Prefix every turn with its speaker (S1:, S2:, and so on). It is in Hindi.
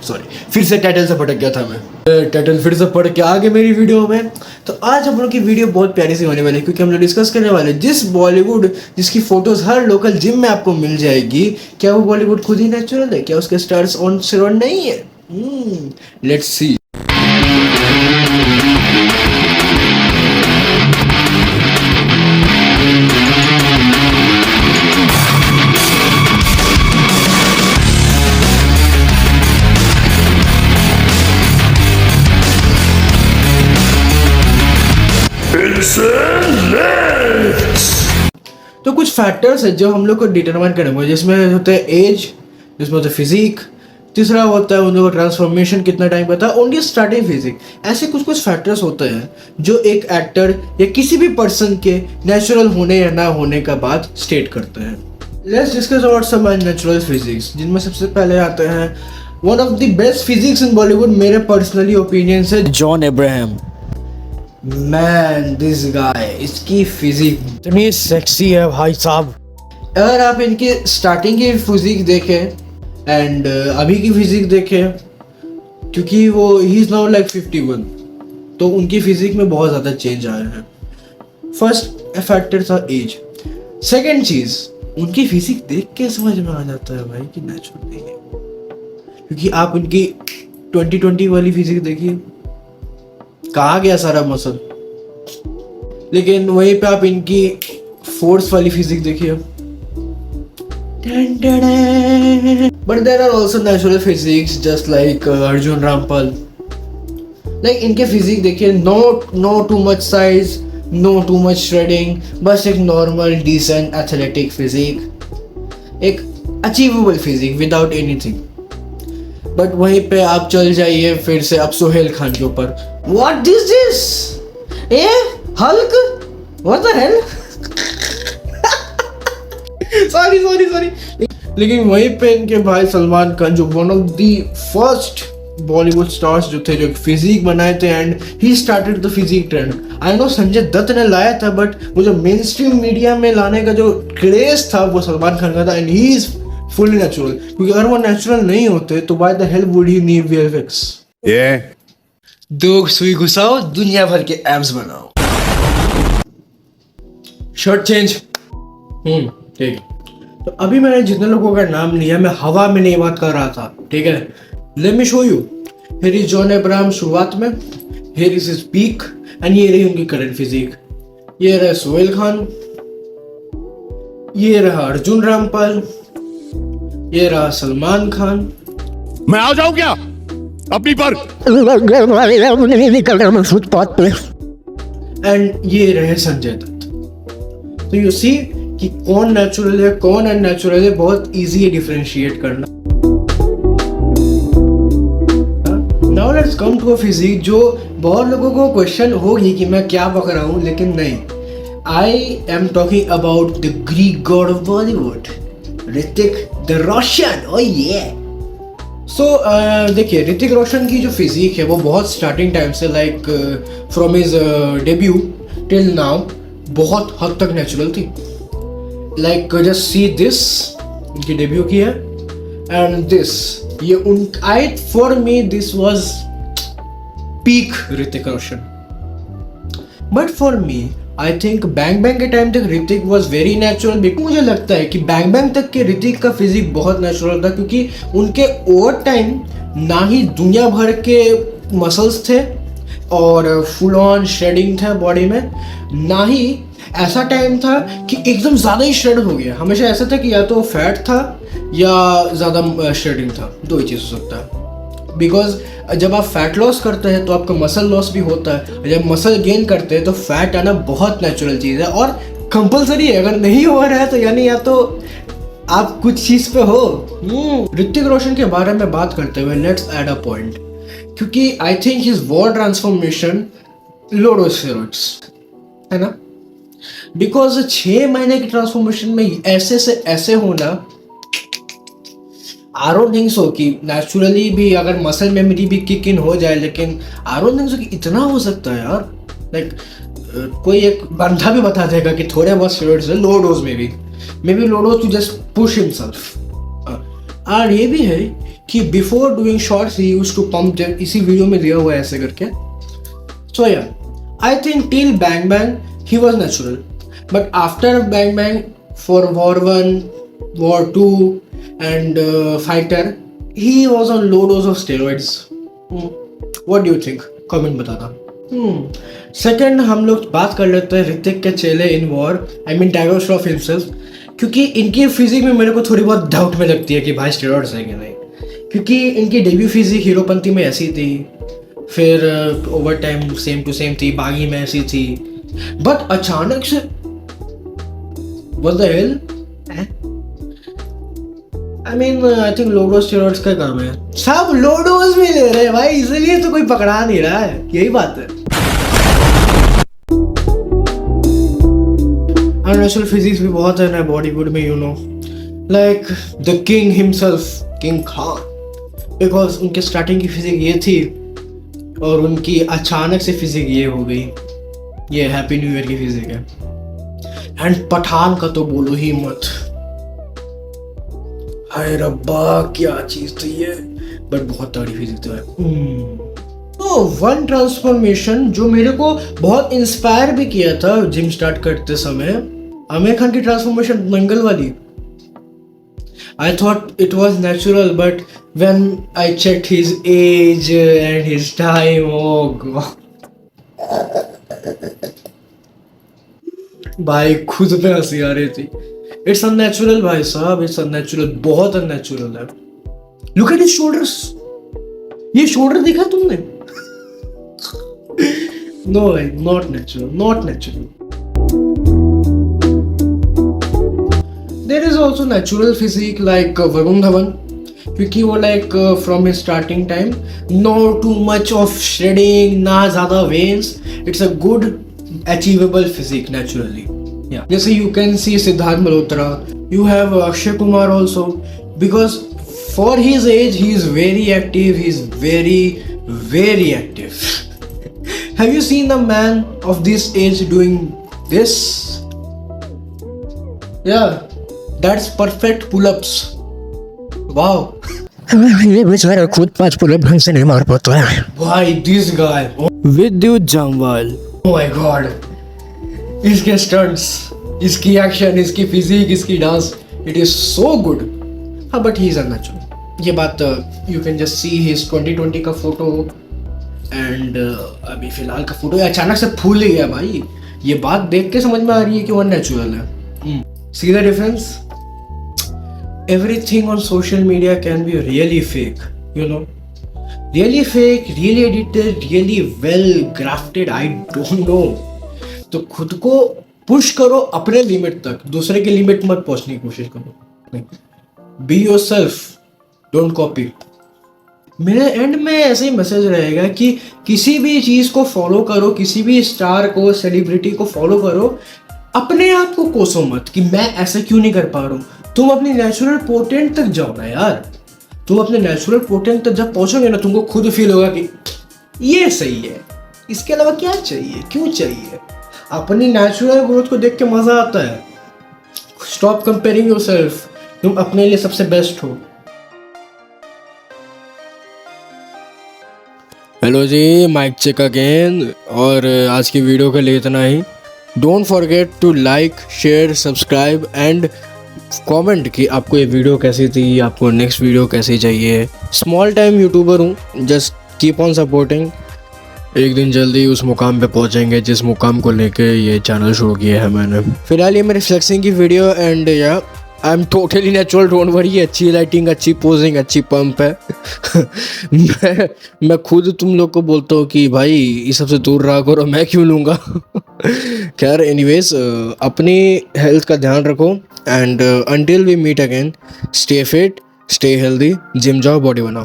S1: सॉरी फिर से टाइटल से भटक गया था मैं। टाइटल फिर से पढ़ के आ गए मेरी वीडियो में। तो आज हम लोग की वीडियो बहुत प्यारी सी होने वाली है, क्योंकि हम लोग डिस्कस करने वाले हैं जिस बॉलीवुड जिसकी फोटोज हर लोकल जिम में आपको मिल जाएगी, क्या वो बॉलीवुड खुद ही नेचुरल है? क्या उसके स्टार्स ऑन स्टेरॉइड नहीं है? Let's see. तो कुछ फैक्टर्स है जो हम लोग को डिटरमाइन करेंगे, जिसमें होता है एज, जिसमें होता है फिजिक, तीसरा होता है उन लोगों का ट्रांसफॉर्मेशन कितना टाइम का था, ओनली स्टार्टिंग फिजिक। ऐसे कुछ कुछ फैक्टर्स होते हैं जो एक एक्टर या किसी भी पर्सन के नेचुरल होने या ना होने का बात स्टेट करते हैं। Let's discuss about some natural physiques, जिनमें सबसे पहले आते हैं one of the best physiques in Bollywood मेरे पर्सनली ओपिनियन से, John Abraham. Man this guy, इसकी फिजिक इतनी सेक्सी है भाई साहब। अगर आप इनकी स्टार्टिंग की फिजिक देखें एंड अभी की फिजिक देखें, क्योंकि वो ही इज नाउ लाइक 51, तो उनकी फिजिक में बहुत ज़्यादा चेंज आया है। फर्स्ट फैक्टर था एज। सेकेंड चीज़, उनकी फिजिक देख के समझ में आ जाता है भाई कि नेचुरल नहीं है, क्योंकि आप उनकी 2020 वाली फिजिक देखिए, कहाँ गया सारा मसल। लेकिन वहीं पे आप इनकी फोर्स वाली फिजिक देखिए। But there are also natural physiques just like Arjun Rampal. Like इनके फिजिक देखिए, no too much size, no too much shredding, बस एक नॉर्मल डिसेंट एथलेटिक फिजिक, एक achievable physique without anything. But वहीं पे आप चल जाइए फिर से अब सोहेल खान के ऊपर, what is this a hulk, what the hell. Sorry. लेकिन वहीं पे इनके भाई सलमान खान, जो one of the first Bollywood stars जो थे, जो फिजिक बनाए थे and he started the physique trend. I know Sanjay Dutt ने लाया था, बट वो जो मेन स्ट्रीम मीडिया में लाने का जो क्रेज था वो सलमान खान का था, and he is fully natural. क्योंकि अगर वो नेचुरल नहीं होते तो why the hell would he need VFX? दो सुई घुसाओ, दुनिया भर के एब्स बनाओ। Shirt change. ठीक। तो अभी मैंने जितने लोगों का नाम लिया, मैं हवा में नहीं बात कर रहा था, ठीक है? Let me show you. Here is John Abraham शुरुआत में, here is his peak, and ये रही उनकी करंट फिजिक। ये रहा सोहेल खान, ये रहा अर्जुन रामपाल, ये रहा सलमान खान।
S2: मैं आ जाऊं क्या अपनी पर?
S1: एंड ये रहे संजय दत्त। तो यू सी कि कौन नेचुरल है कौन अननेचुरल है, बहुत इजी है डिफरेंशिएट करना। Now let's come to a physique, जो बहुत लोगों को क्वेश्चन होगी कि मैं क्या बक रहा हूँ, लेकिन नहीं। I am talking about the Greek god of Bollywood, Hrithik the Roshan. Oh yeah so देखिए, ऋतिक रोशन की जो फिजिक है वो बहुत स्टार्टिंग टाइम से, like from his debut till now, बहुत हद तक नेचुरल थी। लाइक जस्ट सी दिस, उनकी डेब्यू की है, एंड दिस, ये उन I for me this was peak Hrithik Roshan. But for me I think Bang Bang के टाइम तक ऋतिक वॉज वेरी नेचुरल। मुझे लगता है कि बैंग बैंग तक के ऋतिक का फिजिक बहुत नेचुरल था, क्योंकि उनके ओवर टाइम ना ही दुनिया भर के मसल्स थे और फुल ऑन श्रेडिंग था बॉडी में, ना ही ऐसा टाइम था कि एकदम ज़्यादा ही श्रेड हो गया। हमेशा ऐसा था कि या तो फैट था या ज़्यादा श्रेडिंग था, दो ही चीज़ हो सकता है। बिकॉज जब आप फैट लॉस करते हैं तो आपका मसल लॉस भी होता है, जब मसल गेन करते हैं तो फैट आना बहुत नेचुरल चीज़ है और कंपलसरी है। अगर नहीं हो रहा है तो यानी या तो आप कुछ चीज़ पे हो। ऋतिक रोशन के बारे में बात करते हुए लेट्स ऐड अ पॉइंट, क्योंकि I think his war transformation लोडोस्टेरॉइड्स है ना, बिकॉज 6 महीने की ट्रांसफॉर्मेशन में ऐसे से ऐसे होना, आई डोंट थिंक सो कि नेचुरली भी अगर मसल मेमोरी भी किक इन हो जाए, लेकिन आई डोंट थिंक सो कि इतना हो सकता है यार। लाइक कोई एक बंदा भी बता देगा कि थोड़े बहुत स्टेरॉइड्स है लो डोज में भी, may be loaded to just push himself. और ये भी है कि before doing shoots he used to pump, इसी वीडियो में दिया हुआ है ऐसे करके। So yeah I think till Bang Bang he was natural, but after Bang Bang for War 1, War 2 and Fighter he was on low dose of steroids. What do you think? Comment बताना। सेकंड हम लोग बात कर लेते हैं ऋतिक के चेले in war, I mean tiger Shroff himself, क्योंकि इनकी फिजिक में मेरे को थोड़ी बहुत डाउट में लगती है कि भाई स्टेरॉइड्स है कि नहीं, क्योंकि इनकी डेब्यू फिजिक हीरोपंती में ऐसी थी, फिर over time same to same थी, बागी में ऐसी थी, बट अचानक से what the hell? I mean I think low dose steroids का काम है, सब लो डोज में ले रहे हैं भाई, इसलिए तो कोई पकड़ा नहीं रहा है, यही बात है। अननेचुरल फिजिक्स भी बहुत है ना बॉलीवुड में, you know, like the king himself, king Khan, because उनके स्टार्टिंग की फिजिक ये थी और उनकी अचानक से फिजिक ये हो गई, ये हैप्पी न्यू ईयर की फिजिक है। एंड पठान का तो बोलो ही मत, हाय रब्बा क्या चीज थी ये, बट बहुत तगड़ी फिजिक तो है। तो वन ट्रांसफॉर्मेशन जो मेरे को बहुत इंस्पायर भी किया था जिम स्टार्ट करते समय, आमिर खान की ट्रांसफॉर्मेशन दंगल वाली। I thought it was natural, but when I checked his age and his time, oh god, भाई खुद पे हंसी आ रही थी। It's unnatural भाई साहब, it's unnatural, बहुत unnatural है। Look at his shoulders, ये शोल्डर देखा तुमने? No, not natural, not natural. There is also natural physique like Varun Dhawan, क्योंकि वो like from his starting time, no too much of shredding, ना ज़्यादा veins, it's a good achievable physique naturally. Yeah. जैसे you can see Siddharth Malhotra, you have Akshay Kumar also, because for his age he is very active, he is very active. Have you seen a man of this age doing this? Yeah. That's perfect pull-ups. Wow.
S3: ये बेचारा खुद 5 पुल-अप ढंग से नहीं मार पाता है।
S1: भाई this guy. Vidyut Jamwal. Oh my god. इसके stunts, इसकी action, इसकी physique, इसकी dance, it is so good. हाँ but he is unnatural. ये बात you can just see his 2020 का photo and अभी फिलहाल का photo अचानक से फूल गया भाई। ये बात देख के समझ में आ रही है कि वो unnatural है। See the difference? Everything on social media can be really fake, you know, really fake, really edited, really well grafted, I don't know. तो खुद को पुश करो अपने लिमिट तक, दूसरे के लिमिट मत पहुंचने की कोशिश करो। Be yourself, don't copy. मेरे एंड में ऐसे ही मैसेज रहेगा कि किसी भी चीज को फॉलो करो, किसी भी स्टार को, सेलिब्रिटी को फॉलो करो, अपने आप को कोसो मत कि मैं ऐसा क्यों नहीं कर पा रहा हूँ। तुम अपनी नेचुरल पोटेंट तक जाओ ना यार, तुम अपने नेचुरल पोटेंट तक जब पहुंचोगे ना, तुमको खुद फील होगा कि ये सही है, इसके अलावा क्या चाहिए, क्यों चाहिए। अपनी नेचुरल ग्रोथ को देख के मजा आता है। स्टॉप कंपेयरिंग योरसेल्फ, तुम अपने लिए सबसे बेस्ट हो। हेलो जी, माइक चेक अगेन, और आज की वीडियो के लिए इतना ही। Don't forget to like, share, subscribe and comment कि आपको ये वीडियो कैसी थी, आपको नेक्स्ट वीडियो कैसी चाहिए। स्मॉल टाइम यूट्यूबर हूँ, जस्ट कीप ऑन सपोर्टिंग। एक दिन जल्दी उस मुकाम पे पहुँचेंगे जिस मुकाम को लेके ये चैनल शुरू किया है मैंने। फिलहाल ये मेरी फ्लेक्सिंग की वीडियो एंड या I am totally natural, don't worry. अच्छी लाइटिंग, अच्छी पोजिंग, अच्छी पंप है। मैं खुद तुम लोग को बोलता हूँ कि भाई इस सबसे दूर रहा करो, मैं क्यों लूँगा। खैर एनीवेज, अपनी हेल्थ का ध्यान रखो and until we meet again, stay fit, stay healthy, gym जाओ, बॉडी बनाओ।